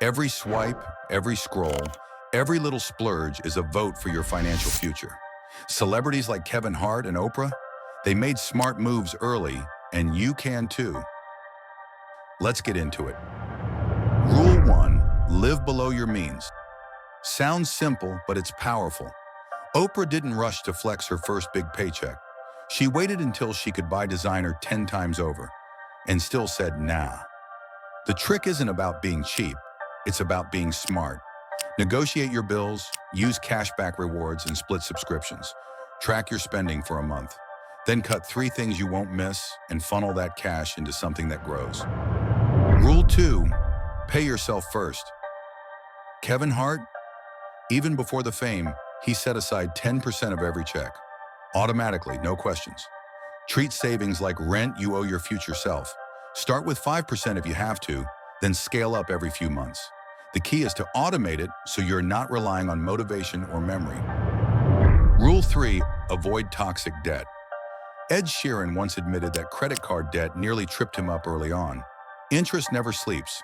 Every swipe, every scroll, every little splurge is a vote for your financial future. Celebrities like Kevin Hart and Oprah, they made smart moves early, and you can too. Let's get into it. Rule 1, live below your means. Sounds simple, but it's powerful. Oprah didn't rush to flex her first big paycheck. She waited until she could buy designer 10 times over, and still said nah. The trick isn't about being cheap, it's about being smart. Negotiate your bills, use cashback rewards and split subscriptions. Track your spending for a month. Then cut 3 things you won't miss and funnel that cash into something that grows. Rule 2, pay yourself first. Kevin Hart, even before the fame, he set aside 10% of every check. Automatically, no questions. Treat savings like rent you owe your future self. Start with 5% if you have to, then scale up every few months. The key is to automate it so you're not relying on motivation or memory. Rule 3, avoid toxic debt. Ed Sheeran once admitted that credit card debt nearly tripped him up early on. Interest never sleeps.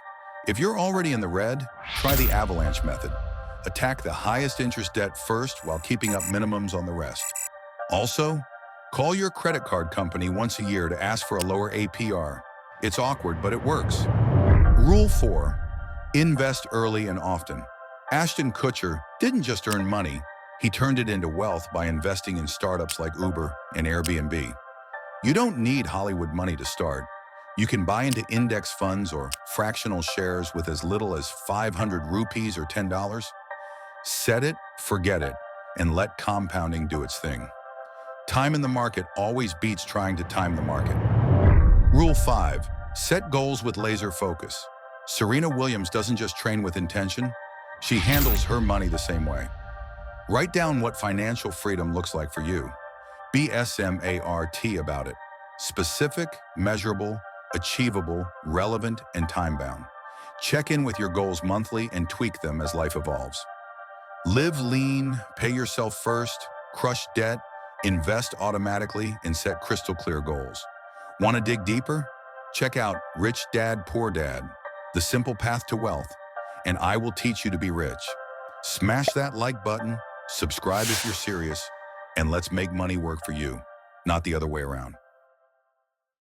If you're already in the red, try the avalanche method. Attack the highest interest debt first while keeping up minimums on the rest. Also, call your credit card company once a year to ask for a lower APR. It's awkward, but it works. Rule 4, invest early and often. Ashton Kutcher didn't just earn money, he turned it into wealth by investing in startups like Uber and Airbnb. You don't need Hollywood money to start. You can buy into index funds or fractional shares with as little as 500 rupees or $10. Set it, forget it, and let compounding do its thing. Time in the market always beats trying to time the market. Rule 5, set goals with laser focus. Serena Williams doesn't just train with intention, she handles her money the same way. Write down what financial freedom looks like for you. Be SMART about it. Specific, measurable, achievable, relevant, and time-bound. Check in with your goals monthly and tweak them as life evolves. Live lean, pay yourself first, crush debt, invest automatically, and set crystal clear goals. Want to dig deeper? Check out Rich Dad, Poor Dad, The Simple Path to Wealth, and I will teach you to be rich. Smash that like button, subscribe if you're serious, and let's make money work for you, not the other way around.